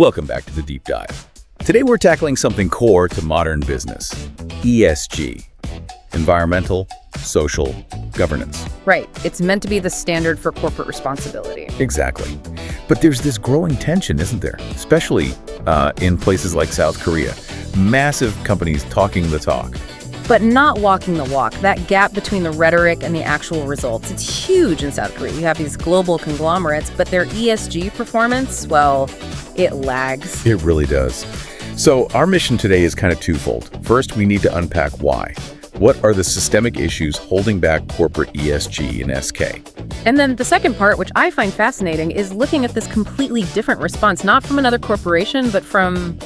Welcome back to the Deep Dive. Today we're tackling something core to modern business, ESG, environmental, social, governance. Right. It's meant to be the standard for corporate responsibility. Exactly. But there's this growing tension, isn't there? Especially in places like South Korea. Massive companies talking the talk. But not walking the walk. That gap between the rhetoric and the actual results, it's huge in South Korea. You have these global conglomerates, but their ESG performance, well, it lags. It really does. So our mission today is kind of twofold. First, we need to unpack why. What are the systemic issues holding back corporate ESG in SK? And then the second part, which I find fascinating, is looking at this completely different response, not from another corporation, but from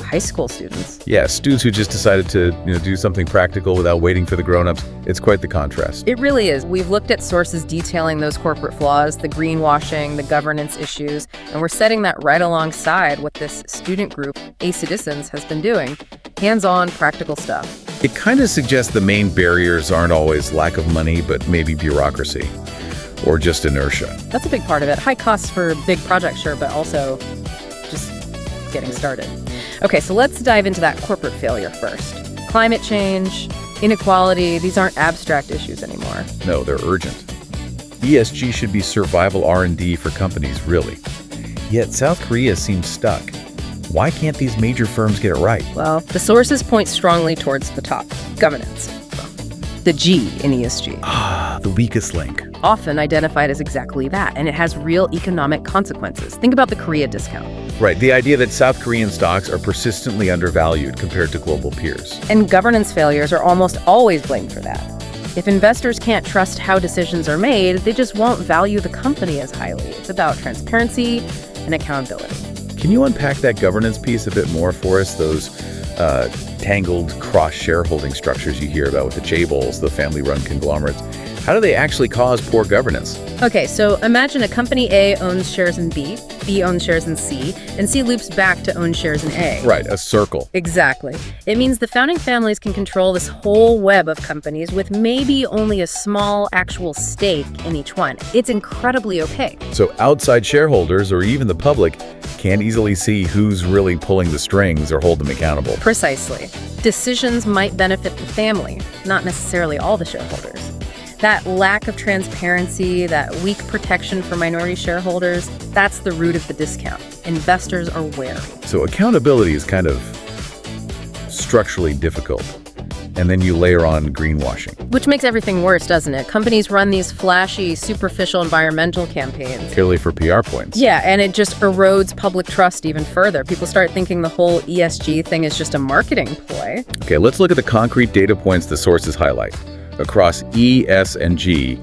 high school students. Yeah, students who just decided to do something practical without waiting for the grown-ups. It's quite the contrast. It really is. We've looked at sources detailing those corporate flaws, the greenwashing, the governance issues, and we're setting that right alongside what this student group, A Citizens, has been doing. Hands-on, practical stuff. It kind of suggests the main barriers aren't always lack of money, but maybe bureaucracy or just inertia. That's a big part of it. High costs for big projects, sure, but also just getting started. Okay, so let's dive into that corporate failure first. Climate change, inequality, these aren't abstract issues anymore. No, they're urgent. ESG should be survival R&D for companies, really. Yet South Korea seems stuck. Why can't these major firms get it right? Well, the sources point strongly towards the top, governance. The G in ESG. The weakest link. Often identified as exactly that, and it has real economic consequences. Think about the Korea discount. Right, the idea that South Korean stocks are persistently undervalued compared to global peers. And governance failures are almost always blamed for that. If investors can't trust how decisions are made, they just won't value the company as highly. It's about transparency and accountability. Can you unpack that governance piece a bit more for us? Those tangled cross-shareholding structures you hear about with the chaebols, the family-run conglomerates. How do they actually cause poor governance? Okay, so imagine a company A owns shares in B, B owns shares in C, and C loops back to own shares in A. Right, a circle. Exactly. It means the founding families can control this whole web of companies with maybe only a small actual stake in each one. It's incredibly opaque. So outside shareholders or even the public can't easily see who's really pulling the strings or hold them accountable. Precisely. Decisions might benefit the family, not necessarily all the shareholders. That lack of transparency, that weak protection for minority shareholders, that's the root of the discount. Investors are wary. So accountability is kind of structurally difficult. And then you layer on greenwashing. Which makes everything worse, doesn't it? Companies run these flashy, superficial environmental campaigns. Purely for PR points. Yeah, and it just erodes public trust even further. People start thinking the whole ESG thing is just a marketing ploy. Okay, let's look at the concrete data points the sources highlight. Across E, S, and G,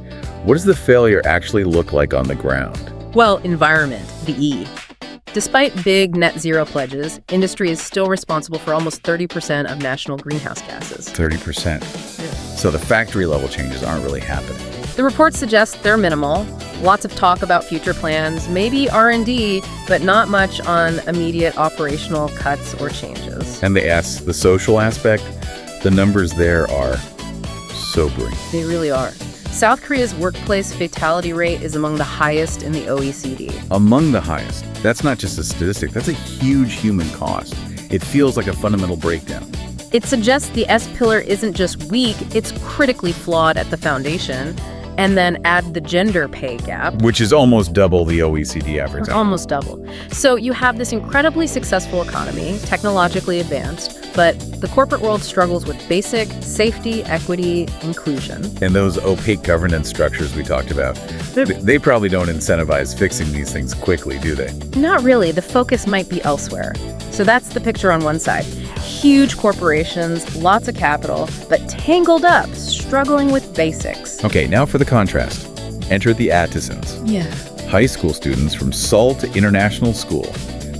what does the failure actually look like on the ground? Well, environment, the E. Despite big net zero pledges, industry is still responsible for almost 30% of national greenhouse gases. 30%. Yeah. So the factory level changes aren't really happening. The reports suggest they're minimal. Lots of talk about future plans, maybe R&D, but not much on immediate operational cuts or changes. And the S, the social aspect, the numbers there are sobering. They really are. South Korea's workplace fatality rate is among the highest in the OECD. Among the highest. That's not just a statistic, that's a huge human cost. It feels like a fundamental breakdown. It suggests the S pillar isn't just weak, it's critically flawed at the foundation. And then add the gender pay gap. Which is almost double the OECD average. Almost double. So you have this incredibly successful economy, technologically advanced, but the corporate world struggles with basic safety, equity, inclusion. And those opaque governance structures we talked about, they probably don't incentivize fixing these things quickly, do they? Not really. The focus might be elsewhere. So that's the picture on one side. Huge corporations, lots of capital, but tangled up, struggling with basics. Okay, now for the contrast. Enter the Attisons. Yeah. High school students from Seoul International School,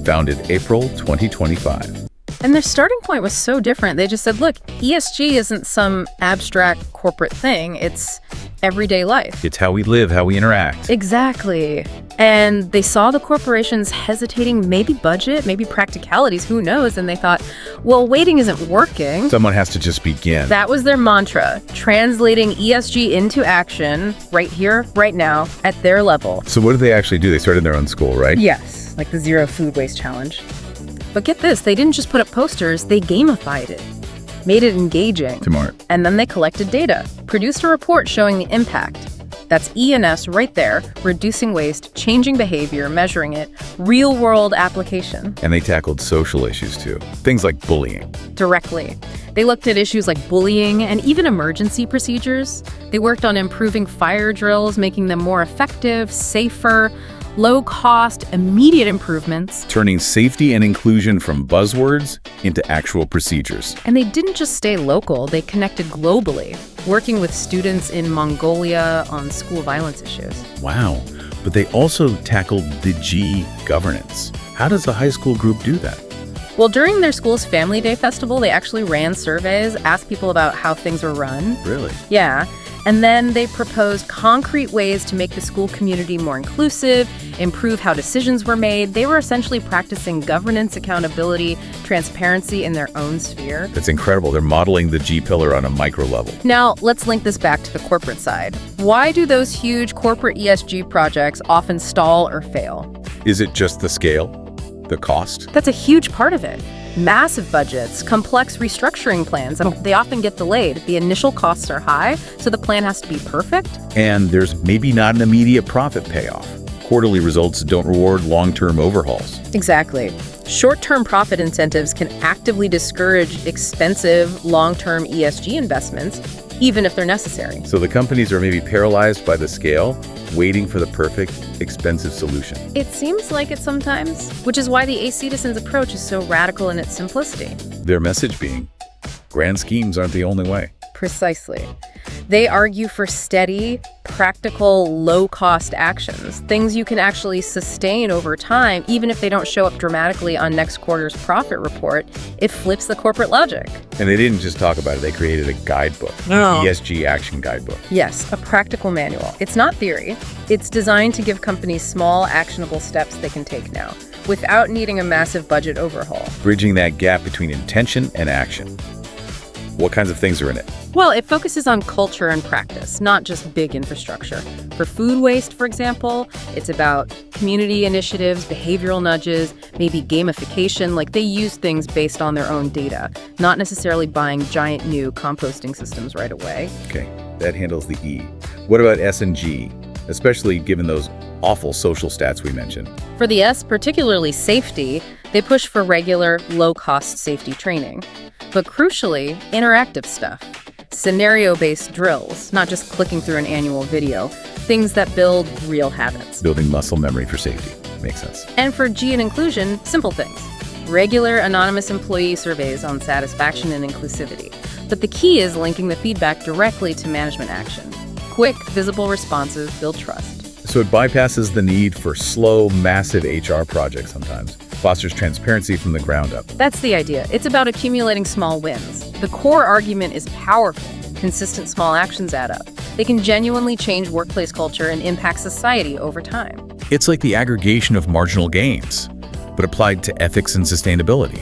founded April 2025. And their starting point was so different. They just said, look, ESG isn't some abstract corporate thing. It's everyday life. It's how we live, how we interact. Exactly. And they saw the corporations hesitating, maybe budget, maybe practicalities, who knows? And they thought, well, waiting isn't working. Someone has to just begin. That was their mantra, translating ESG into action right here, right now, at their level. So what did they actually do? They started their own school, right? Yes. like the Zero Food Waste Challenge. But get this, they didn't just put up posters, they gamified it, made it engaging. Smart. And then they collected data, produced a report showing the impact. That's E&S right there, reducing waste, changing behavior, measuring it, real-world application. And they tackled social issues too. Things like bullying. Directly. They looked at issues like bullying and even emergency procedures. They worked on improving fire drills, making them more effective, safer, low-cost, immediate improvements. Turning safety and inclusion from buzzwords into actual procedures. And they didn't just stay local, they connected globally, working with students in Mongolia on school violence issues. Wow. But they also tackled the G governance. How does a high school group do that? Well, during their school's Family Day festival, they actually ran surveys, asked people about how things were run. Really? Yeah. And then they proposed concrete ways to make the school community more inclusive, improve how decisions were made. They were essentially practicing governance, accountability, transparency in their own sphere. That's incredible. They're modeling the G pillar on a micro level. Now, let's link this back to the corporate side. Why do those huge corporate ESG projects often stall or fail? Is it just the scale? The cost? That's a huge part of it. Massive budgets, complex restructuring plans, they often get delayed. The initial costs are high, so the plan has to be perfect. And there's maybe not an immediate profit payoff. Quarterly results don't reward long-term overhauls. Exactly. Short-term profit incentives can actively discourage expensive, long-term ESG investments, even if they're necessary. So the companies are maybe paralyzed by the scale, waiting for the perfect, expensive solution. It seems like it sometimes, which is why the A Citizens approach is so radical in its simplicity. Their message being, grand schemes aren't the only way. Precisely. They argue for steady, practical, low-cost actions, things you can actually sustain over time, even if they don't show up dramatically on next quarter's profit report. It flips the corporate logic. And they didn't just talk about it, they created a guidebook, ESG action guidebook. Yes, a practical manual. It's not theory. It's designed to give companies small, actionable steps they can take now, without needing a massive budget overhaul. Bridging that gap between intention and action. What kinds of things are in it? Well, it focuses on culture and practice, not just big infrastructure. For food waste, for example, it's about community initiatives, behavioral nudges, maybe gamification, like they use things based on their own data, not necessarily buying giant new composting systems right away. Okay, that handles the E. What about S and G, especially given those awful social stats we mentioned? For the S, particularly safety, they push for regular, low-cost safety training. But crucially, interactive stuff. Scenario-based drills, not just clicking through an annual video. Things that build real habits. Building muscle memory for safety. Makes sense. And for G and inclusion, simple things. Regular anonymous employee surveys on satisfaction and inclusivity. But the key is linking the feedback directly to management action. Quick, visible responses build trust. So it bypasses the need for slow, massive HR projects sometimes. Fosters transparency from the ground up. That's the idea. It's about accumulating small wins. The core argument is powerful. Consistent small actions add up. They can genuinely change workplace culture and impact society over time. It's like the aggregation of marginal gains, but applied to ethics and sustainability.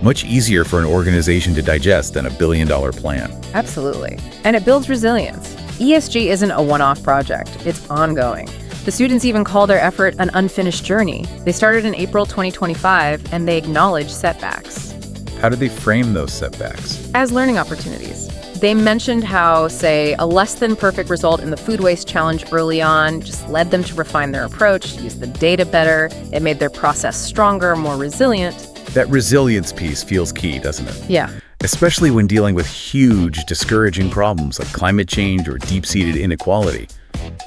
Much easier for an organization to digest than a billion-dollar plan. Absolutely. And it builds resilience. ESG isn't a one-off project. It's ongoing. The students even call their effort an unfinished journey. They started in April 2025, and they acknowledge setbacks. How did they frame those setbacks? As learning opportunities. They mentioned how, say, a less than perfect result in the food waste challenge early on just led them to refine their approach, use the data better. It made their process stronger, more resilient. That resilience piece feels key, doesn't it? Yeah. Especially when dealing with huge, discouraging problems like climate change or deep-seated inequality.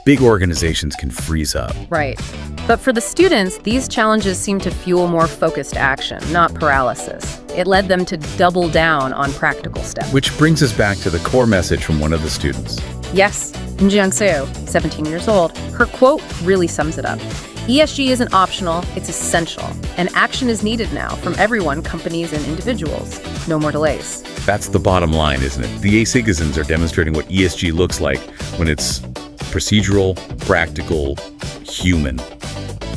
Big organizations can freeze up. Right. But for the students, these challenges seem to fuel more focused action, not paralysis. It led them to double down on practical steps. Which brings us back to the core message from one of the students. Yes, Jiang Seo, 17 years old, her quote really sums it up. ESG isn't optional, it's essential. And action is needed now from everyone, companies and individuals. No more delays. That's the bottom line, isn't it? The A Citizens are demonstrating what ESG looks like when it's procedural, practical, human,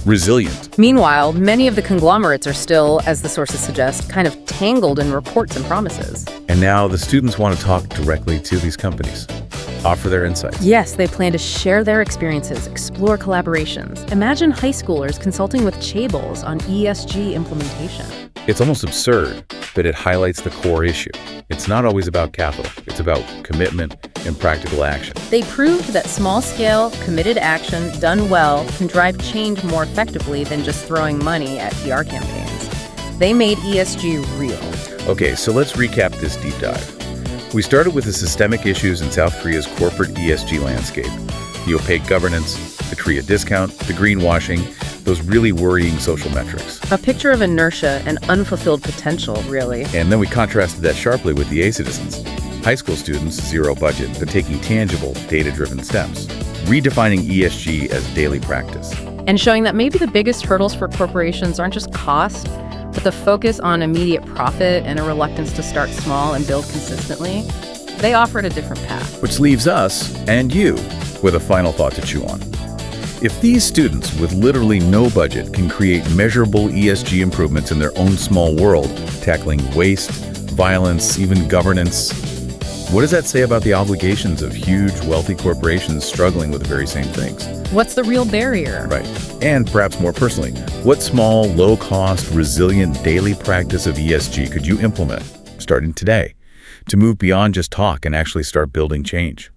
resilient. Meanwhile, many of the conglomerates are still, as the sources suggest, kind of tangled in reports and promises. And now the students want to talk directly to these companies. offer their insights. Yes, they plan to share their experiences, explore collaborations. Imagine high schoolers consulting with chaebols on ESG implementation. It's almost absurd, but it highlights the core issue. It's not always about capital. It's about commitment and practical action. They proved that small-scale, committed action done well can drive change more effectively than just throwing money at PR campaigns. They made ESG real. Okay, so let's recap this deep dive. We started with the systemic issues in South Korea's corporate ESG landscape. The opaque governance, the Korea discount, the greenwashing, those really worrying social metrics. A picture of inertia and unfulfilled potential, really. And then we contrasted that sharply with the A citizens. High school students, zero budget, but taking tangible, data-driven steps. Redefining ESG as daily practice. And showing that maybe the biggest hurdles for corporations aren't just cost, but the focus on immediate profit and a reluctance to start small and build consistently. They offered a different path. Which leaves us, and you, with a final thought to chew on. If these students with literally no budget can create measurable ESG improvements in their own small world, tackling waste, violence, even governance, what does that say about the obligations of huge, wealthy corporations struggling with the very same things? What's the real barrier? Right. And perhaps more personally, what small, low-cost, resilient daily practice of ESG could you implement, starting today, to move beyond just talk and actually start building change?